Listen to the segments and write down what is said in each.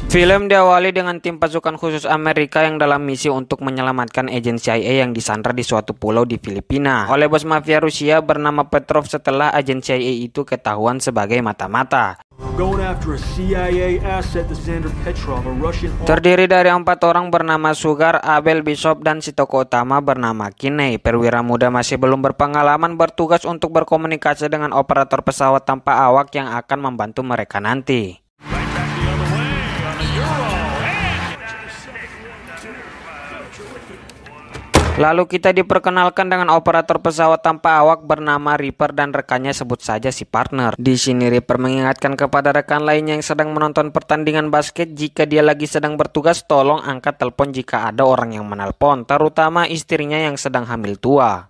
Film diawali dengan tim pasukan khusus Amerika yang dalam misi untuk menyelamatkan agen CIA yang disandra di suatu pulau di Filipina oleh bos mafia Rusia bernama Petrov setelah agen CIA itu ketahuan sebagai mata-mata. Terdiri dari 4 orang bernama Sugar, Abel, Bishop, dan si tokoh utama bernama Kinney. Perwira muda masih belum berpengalaman bertugas untuk berkomunikasi dengan operator pesawat tanpa awak yang akan membantu mereka nanti. Lalu kita diperkenalkan dengan operator pesawat tanpa awak bernama Reaper dan rekannya sebut saja si partner. Di sini Reaper mengingatkan kepada rekan lainnya yang sedang menonton pertandingan basket jika dia lagi sedang bertugas tolong angkat telepon jika ada orang yang menelpon, terutama istrinya yang sedang hamil tua.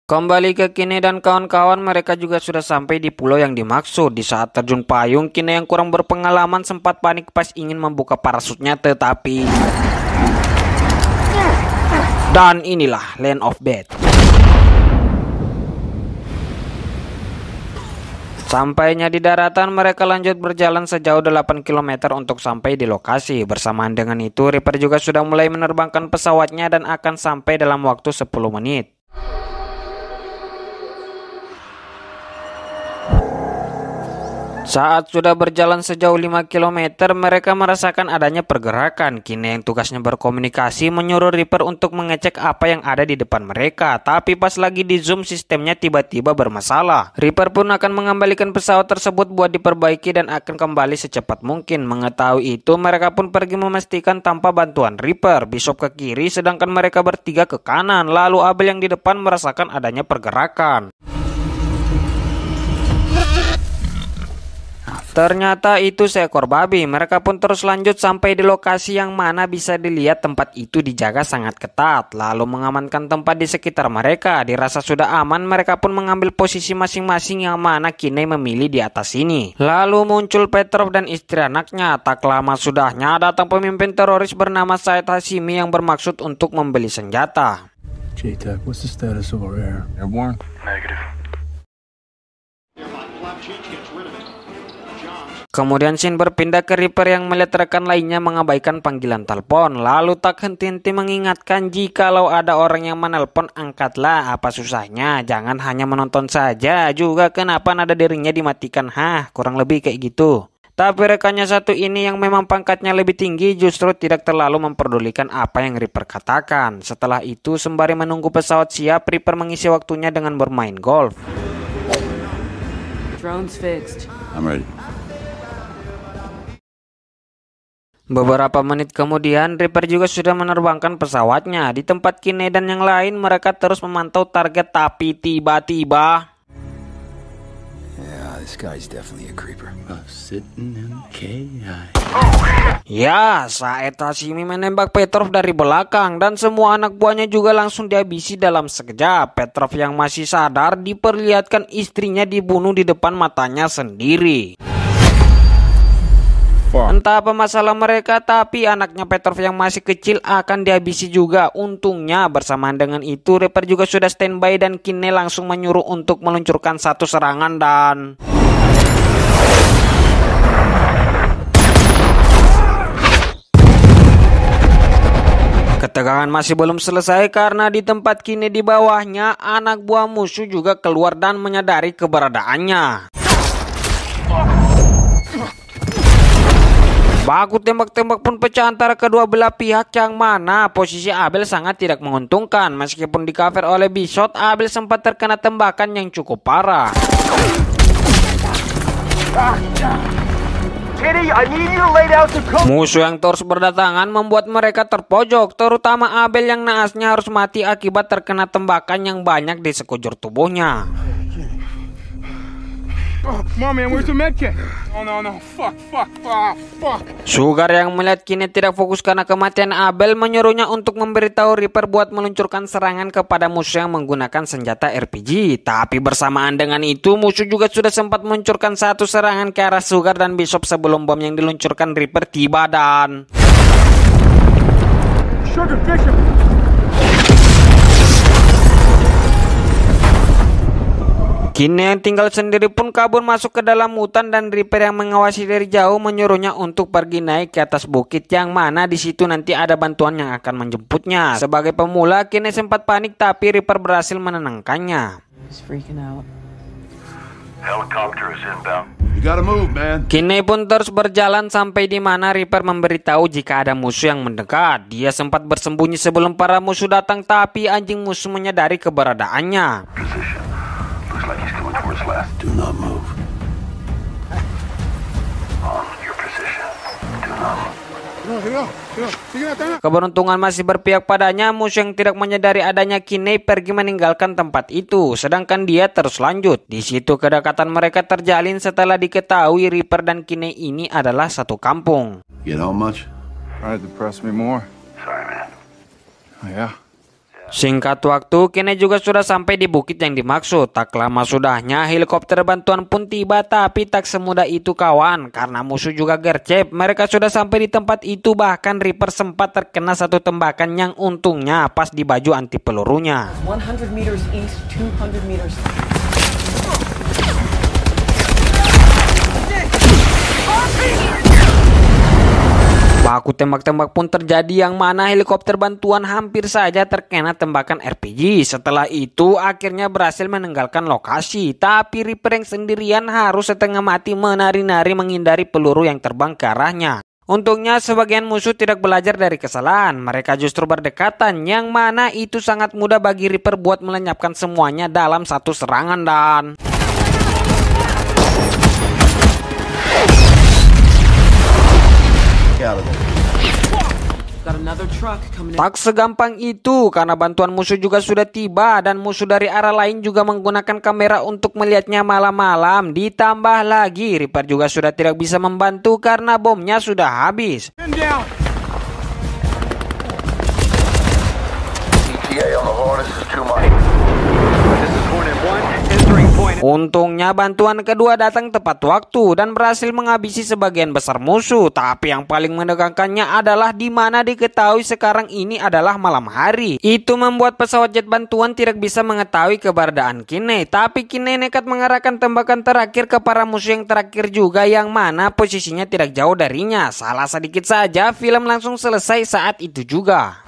Kembali ke Kinney dan kawan-kawan, mereka juga sudah sampai di pulau yang dimaksud. Di saat terjun payung, Kinney yang kurang berpengalaman sempat panik pas ingin membuka parasutnya, tetapi... Dan inilah Land of Death. Sampainya di daratan, mereka lanjut berjalan sejauh 8 km untuk sampai di lokasi. Bersamaan dengan itu, Reaper juga sudah mulai menerbangkan pesawatnya dan akan sampai dalam waktu 10 menit. Saat sudah berjalan sejauh 5 km, mereka merasakan adanya pergerakan. Kinney yang tugasnya berkomunikasi menyuruh Reaper untuk mengecek apa yang ada di depan mereka. Tapi pas lagi di zoom, sistemnya tiba-tiba bermasalah. Reaper pun akan mengembalikan pesawat tersebut buat diperbaiki dan akan kembali secepat mungkin. Mengetahui itu, mereka pun pergi memastikan tanpa bantuan Reaper. Bishop ke kiri, sedangkan mereka bertiga ke kanan. Lalu Abel yang di depan merasakan adanya pergerakan. Ternyata itu seekor babi. Mereka pun terus lanjut sampai di lokasi yang mana bisa dilihat tempat itu dijaga sangat ketat. Lalu mengamankan tempat di sekitar mereka. Dirasa sudah aman, mereka pun mengambil posisi masing-masing yang mana Kinney memilih di atas sini. Lalu muncul Petrov dan istri anaknya. Tak lama sudahnya datang pemimpin teroris bernama Said Hashimi yang bermaksud untuk membeli senjata. JTAC, what's the status of our air? Airborne? Negative. Kemudian scene berpindah ke Reaper yang melihat rekan lainnya mengabaikan panggilan telepon. Lalu tak henti-henti mengingatkan jikalau ada orang yang menelpon, angkatlah, apa susahnya. Jangan hanya menonton saja, juga kenapa nada deringnya dimatikan. Kurang lebih kayak gitu. Tapi rekannya satu ini yang memang pangkatnya lebih tinggi justru tidak terlalu memperdulikan apa yang Reaper katakan. Setelah itu sembari menunggu pesawat siap, Reaper mengisi waktunya dengan bermain golf. Drone's fixed. I'm ready. Beberapa menit kemudian, Reaper juga sudah menerbangkan pesawatnya. Di tempat Kinney dan yang lain, mereka terus memantau target, tapi tiba-tiba... Yeah, this guy's definitely a creeper. Sitting in KI. Ya, Said Hashimi menembak Petrov dari belakang dan semua anak buahnya juga langsung dihabisi dalam sekejap. Petrov yang masih sadar diperlihatkan istrinya dibunuh di depan matanya sendiri. Entah apa masalah mereka, tapi anaknya Petrov yang masih kecil akan dihabisi juga. Untungnya bersamaan dengan itu Reaper juga sudah standby dan Kinney langsung menyuruh untuk meluncurkan satu serangan dan... Ketegangan masih belum selesai karena di tempat Kinney di bawahnya anak buah musuh juga keluar dan menyadari keberadaannya. Baku tembak-tembak pun pecah antara kedua belah pihak yang mana posisi Abel sangat tidak menguntungkan. Meskipun di cover oleh Bishop, Abel sempat terkena tembakan yang cukup parah. Musuh yang terus berdatangan membuat mereka terpojok, terutama Abel yang naasnya harus mati akibat terkena tembakan yang banyak di sekujur tubuhnya. Sugar yang melihat Kinney tidak fokus karena kematian Abel menyuruhnya untuk memberitahu Reaper buat meluncurkan serangan kepada musuh yang menggunakan senjata RPG. Tapi bersamaan dengan itu musuh juga sudah sempat meluncurkan satu serangan ke arah Sugar dan Bishop sebelum bom yang diluncurkan Reaper tiba dan... Sugar, Bishop. Kine yang tinggal sendiri pun kabur masuk ke dalam hutan dan Reaper yang mengawasi dari jauh menyuruhnya untuk pergi naik ke atas bukit yang mana di situ nanti ada bantuan yang akan menjemputnya. Sebagai pemula, Kine sempat panik tapi Reaper berhasil menenangkannya. Helicopter is inbound. You gotta move, man. Kine pun terus berjalan sampai di mana Reaper memberitahu jika ada musuh yang mendekat. Dia sempat bersembunyi sebelum para musuh datang tapi anjing musuh menyadari keberadaannya. Position. Looks like he's coming towards left. Do not move. On your position. Do not move. Keberuntungan masih berpihak padanya. Musuh yang tidak menyadari adanya Kine pergi meninggalkan tempat itu, sedangkan dia terus lanjut. Di situ kedekatan mereka terjalin setelah diketahui Reaper dan Kine ini adalah satu kampung. Get home much? Try to depress me more. Sorry, man. Oh, yeah. Singkat waktu, Kine juga sudah sampai di bukit yang dimaksud. Tak lama sudahnya, helikopter bantuan pun tiba, tapi tak semudah itu kawan. Karena musuh juga gercep, mereka sudah sampai di tempat itu. Bahkan Reaper sempat terkena satu tembakan yang untungnya pas di baju anti pelurunya. 100 meters east, 200 meters. Baku tembak-tembak pun terjadi yang mana helikopter bantuan hampir saja terkena tembakan RPG. Setelah itu akhirnya berhasil meninggalkan lokasi. Tapi Reaper yang sendirian harus setengah mati menari-nari menghindari peluru yang terbang ke arahnya. Untungnya sebagian musuh tidak belajar dari kesalahan. Mereka justru berdekatan yang mana itu sangat mudah bagi Reaper buat melenyapkan semuanya dalam satu serangan dan... Tak segampang itu karena bantuan musuh juga sudah tiba dan musuh dari arah lain juga menggunakan kamera untuk melihatnya malam-malam. Ditambah lagi Reaper juga sudah tidak bisa membantu karena bomnya sudah habis. ETA on the Hornets is too much. This is Hornet 1, entering point. Untungnya bantuan kedua datang tepat waktu dan berhasil menghabisi sebagian besar musuh. Tapi yang paling menegangkannya adalah di mana diketahui sekarang ini adalah malam hari. Itu membuat pesawat jet bantuan tidak bisa mengetahui keberadaan Kine. Tapi Kine nekat mengarahkan tembakan terakhir ke para musuh yang terakhir juga yang mana posisinya tidak jauh darinya. Salah sedikit saja film langsung selesai saat itu juga.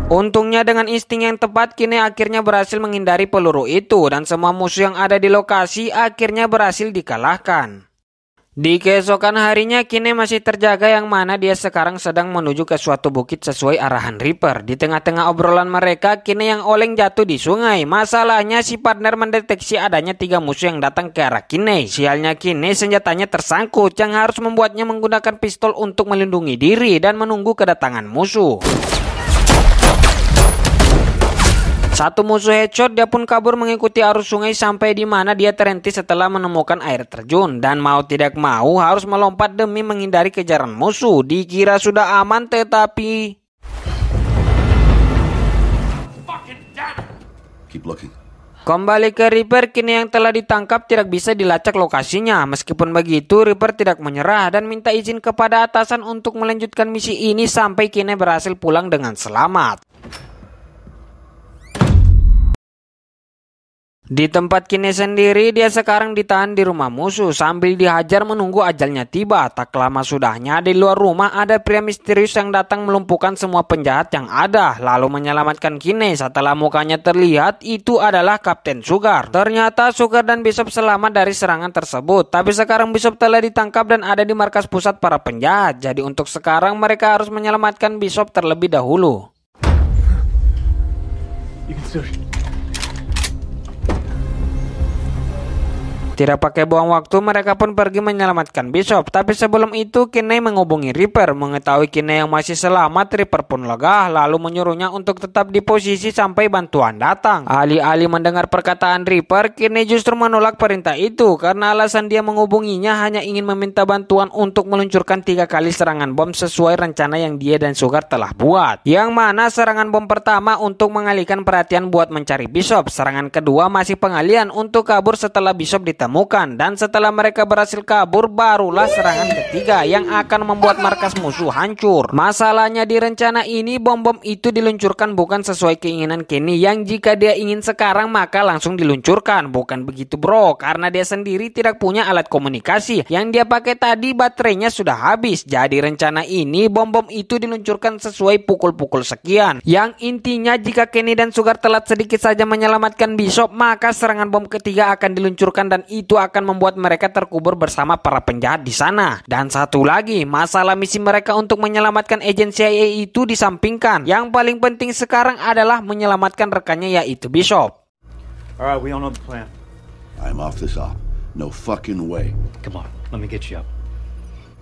Untungnya dengan insting yang tepat Kine akhirnya berhasil menghindari peluru itu dan semua musuh yang ada di lokasi akhirnya berhasil dikalahkan. Di keesokan harinya Kine masih terjaga yang mana dia sekarang sedang menuju ke suatu bukit sesuai arahan Reaper. Di tengah-tengah obrolan mereka Kine yang oleng jatuh di sungai. Masalahnya si partner mendeteksi adanya 3 musuh yang datang ke arah Kine. Sialnya Kine senjatanya tersangkut yang harus membuatnya menggunakan pistol untuk melindungi diri dan menunggu kedatangan musuh. Satu musuh headshot, dia pun kabur mengikuti arus sungai sampai di mana dia terhenti setelah menemukan air terjun dan mau tidak mau harus melompat demi menghindari kejaran musuh. Dikira sudah aman tetapi Keep looking. kembali ke Reaper. Kine yang telah ditangkap tidak bisa dilacak lokasinya. Meskipun begitu Reaper tidak menyerah dan minta izin kepada atasan untuk melanjutkan misi ini sampai Kine berhasil pulang dengan selamat. Di tempat Kine sendiri, dia sekarang ditahan di rumah musuh sambil dihajar menunggu ajalnya tiba. Tak lama sudahnya di luar rumah ada pria misterius yang datang melumpuhkan semua penjahat yang ada lalu menyelamatkan Kine. Setelah mukanya terlihat, itu adalah Kapten Sugar. Ternyata Sugar dan Bishop selamat dari serangan tersebut. Tapi sekarang Bishop telah ditangkap dan ada di markas pusat para penjahat. Jadi untuk sekarang mereka harus menyelamatkan Bishop terlebih dahulu. Tidak pakai buang waktu, mereka pun pergi menyelamatkan Bishop. Tapi sebelum itu, Kinney menghubungi Reaper. Mengetahui Kinney yang masih selamat, Reaper pun lega, lalu menyuruhnya untuk tetap di posisi sampai bantuan datang. Alih-alih mendengar perkataan Reaper, Kinney justru menolak perintah itu karena alasan dia menghubunginya hanya ingin meminta bantuan untuk meluncurkan 3 kali serangan bom sesuai rencana yang dia dan Sugar telah buat. Yang mana serangan bom pertama untuk mengalihkan perhatian buat mencari Bishop. Serangan kedua masih pengalihan untuk kabur setelah Bishop ditemukan, dan setelah mereka berhasil kabur barulah serangan ketiga yang akan membuat markas musuh hancur. Masalahnya di rencana ini bom-bom itu diluncurkan bukan sesuai keinginan Kenny yang jika dia ingin sekarang maka langsung diluncurkan. Bukan begitu bro, karena dia sendiri tidak punya alat komunikasi. Yang dia pakai tadi baterainya sudah habis. Jadi rencana ini bom-bom itu diluncurkan sesuai pukul-pukul sekian. Yang intinya jika Kenny dan Sugar telat sedikit saja menyelamatkan Bishop, maka serangan bom ketiga akan diluncurkan dan itu akan membuat mereka terkubur bersama para penjahat di sana. Dan satu lagi, masalah misi mereka untuk menyelamatkan agen CIA itu disampingkan. Yang paling penting sekarang adalah menyelamatkan rekannya yaitu Bishop. Alright, we all know the plan. I'm off this op. No fucking way. Come on, let me get you up.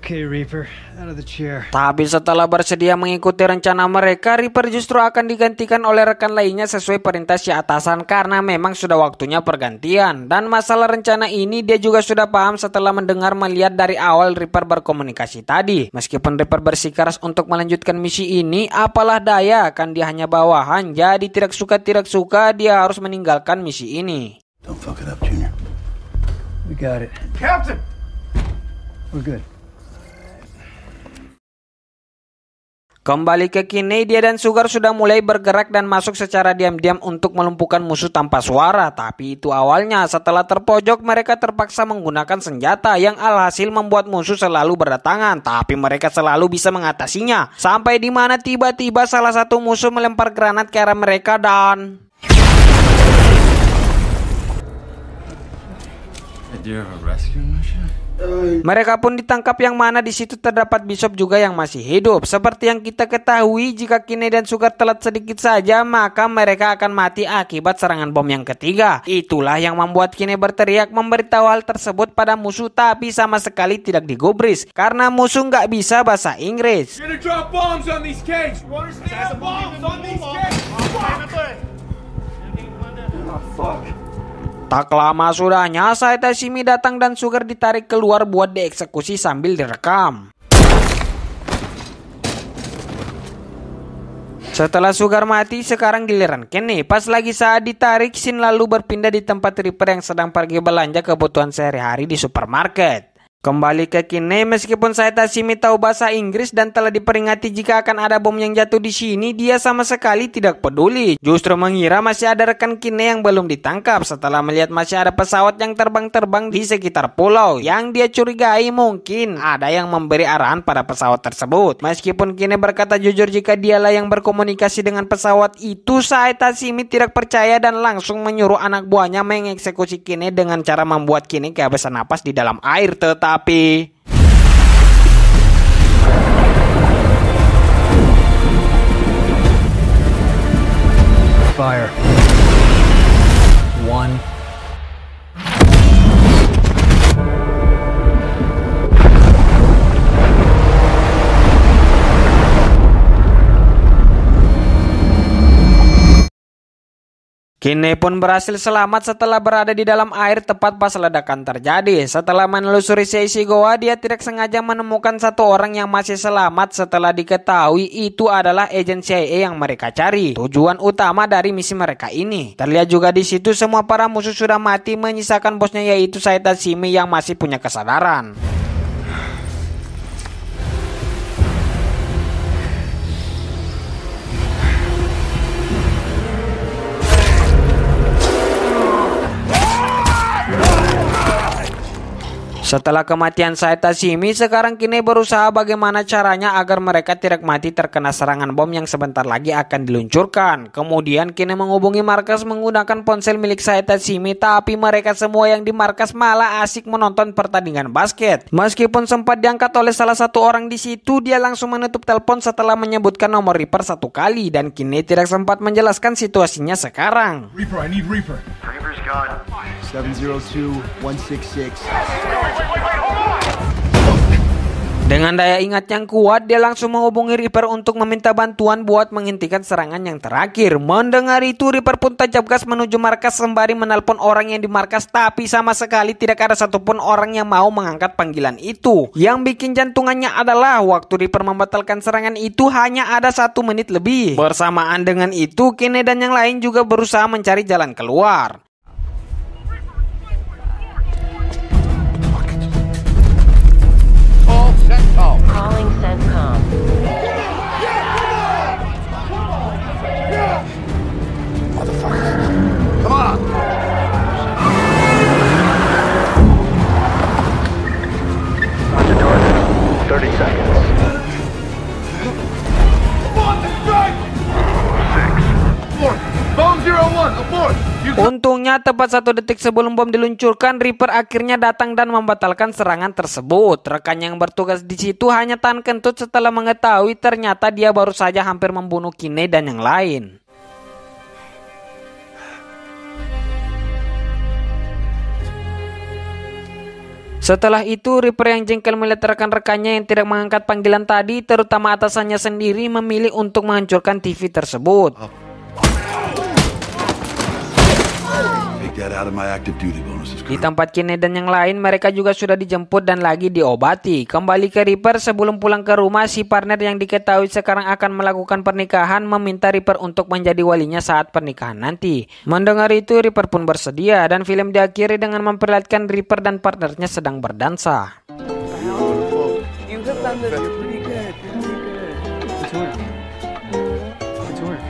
Okay, Reaper, out of the chair. Tapi setelah bersedia mengikuti rencana mereka, Reaper justru akan digantikan oleh rekan lainnya sesuai perintah si atasan karena memang sudah waktunya pergantian. Dan masalah rencana ini dia juga sudah paham setelah melihat dari awal Reaper berkomunikasi tadi. Meskipun Reaper bersikeras untuk melanjutkan misi ini, apalah daya kan dia hanya bawahan, jadi tidak suka dia harus meninggalkan misi ini. Don't fuck it up, Junior. We got it. Captain! We're good. Kembali ke Kinney, dia dan Sugar sudah mulai bergerak dan masuk secara diam-diam untuk melumpuhkan musuh tanpa suara. Tapi itu awalnya, setelah terpojok mereka terpaksa menggunakan senjata yang alhasil membuat musuh selalu berdatangan. Tapi mereka selalu bisa mengatasinya. Sampai di mana tiba-tiba salah satu musuh melempar granat ke arah mereka dan... Do you have a rescue mission? Mereka pun ditangkap yang mana di situ terdapat Bishop juga yang masih hidup. Seperti yang kita ketahui, jika Kinney dan Sugar telat sedikit saja, maka mereka akan mati akibat serangan bom yang ketiga. Itulah yang membuat Kinney berteriak memberitahu hal tersebut pada musuh, tapi sama sekali tidak digubris karena musuh nggak bisa bahasa Inggris. Tak lama sudahnya Saita Shimi datang dan Sugar ditarik keluar buat dieksekusi sambil direkam. Setelah Sugar mati, sekarang giliran Kenny. Pas lagi saat ditarik, Shin lalu berpindah di tempat Reaper yang sedang pergi belanja kebutuhan sehari-hari di supermarket. Kembali ke Kinney, meskipun Saita Shimi tahu bahasa Inggris dan telah diperingati jika akan ada bom yang jatuh di sini, dia sama sekali tidak peduli. Justru mengira masih ada rekan Kinney yang belum ditangkap setelah melihat masih ada pesawat yang terbang-terbang di sekitar pulau. Yang dia curigai mungkin ada yang memberi arahan pada pesawat tersebut. Meskipun Kinney berkata jujur jika dialah yang berkomunikasi dengan pesawat itu, Saita Shimi tidak percaya dan langsung menyuruh anak buahnya mengeksekusi Kinney dengan cara membuat Kinney kehabisan napas di dalam air. Tapi Fire. 1. Kinney pun berhasil selamat setelah berada di dalam air tepat pas ledakan terjadi. Setelah menelusuri sisi goa, dia tidak sengaja menemukan satu orang yang masih selamat setelah diketahui itu adalah agen CIA yang mereka cari. Tujuan utama dari misi mereka ini. Terlihat juga di situ semua para musuh sudah mati, menyisakan bosnya yaitu Saita Shimi yang masih punya kesadaran. Setelah kematian Saita Shimi, sekarang Kinney berusaha bagaimana caranya agar mereka tidak mati terkena serangan bom yang sebentar lagi akan diluncurkan. Kemudian Kinney menghubungi markas menggunakan ponsel milik Saita Shimi, tapi mereka semua yang di markas malah asik menonton pertandingan basket. Meskipun sempat diangkat oleh salah satu orang di situ, dia langsung menutup telepon setelah menyebutkan nomor Reaper 1 kali dan Kinney tidak sempat menjelaskan situasinya sekarang. Reaper, I need Reaper. Reaper's gun. 702-166. Dengan daya ingat yang kuat, dia langsung menghubungi Reaper untuk meminta bantuan buat menghentikan serangan yang terakhir. Mendengar itu, Reaper pun tancap gas menuju markas sembari menelpon orang yang di markas, tapi sama sekali tidak ada satupun orang yang mau mengangkat panggilan itu. Yang bikin jantungannya adalah waktu Reaper membatalkan serangan itu hanya ada 1 menit lebih. Bersamaan dengan itu, Kine dan yang lain juga berusaha mencari jalan keluar. Calling CENTCOM. Come on! On to target. 30 seconds. 6, 4. Bone 01, abort! Untungnya tepat 1 detik sebelum bom diluncurkan, Reaper akhirnya datang dan membatalkan serangan tersebut. Rekan yang bertugas di situ hanya tahan kentut setelah mengetahui ternyata dia baru saja hampir membunuh Kine dan yang lain. Setelah itu, Reaper yang jengkel melihat rekan-rekannya yang tidak mengangkat panggilan tadi, terutama atasannya sendiri, memilih untuk menghancurkan TV tersebut. Get out of my active duty bonuses. Di tempat Kine dan yang lain, mereka juga sudah dijemput dan lagi diobati. Kembali ke Reaper, sebelum pulang ke rumah, si partner yang diketahui sekarang akan melakukan pernikahan meminta Reaper untuk menjadi walinya saat pernikahan nanti. Mendengar itu, Reaper pun bersedia dan film diakhiri dengan memperlihatkan Reaper dan partnernya sedang berdansa. You have done this pretty good. It's work. It's work.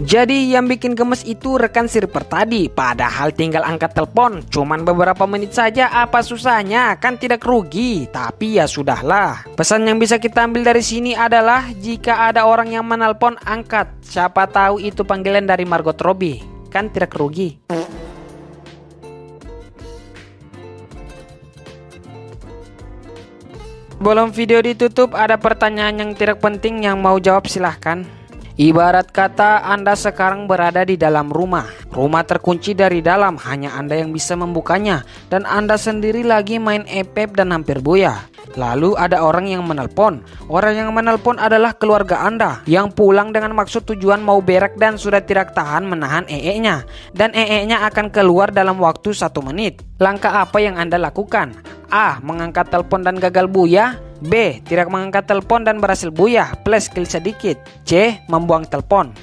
Jadi yang bikin gemes itu rekan si Reaper tadi. Padahal tinggal angkat telepon, cuman beberapa menit saja, apa susahnya, kan tidak rugi. Tapi ya sudahlah. Pesan yang bisa kita ambil dari sini adalah jika ada orang yang menelpon, angkat. Siapa tahu itu panggilan dari Margot Robbie, kan tidak rugi. Sebelum video ditutup, ada pertanyaan yang tidak penting, yang mau jawab silahkan. Ibarat kata Anda sekarang berada di dalam rumah. Rumah terkunci dari dalam, hanya Anda yang bisa membukanya. Dan Anda sendiri lagi main epep dan hampir buyar. Lalu ada orang yang menelpon. Orang yang menelpon adalah keluarga Anda yang pulang dengan maksud tujuan mau berak dan sudah tidak tahan menahan ee-nya. Dan ee-nya akan keluar dalam waktu 1 menit. Langkah apa yang Anda lakukan? A. Mengangkat telepon dan gagal buyar. B. Tidak mengangkat telepon dan berhasil buyar plus kill sedikit. C. Membuang telepon.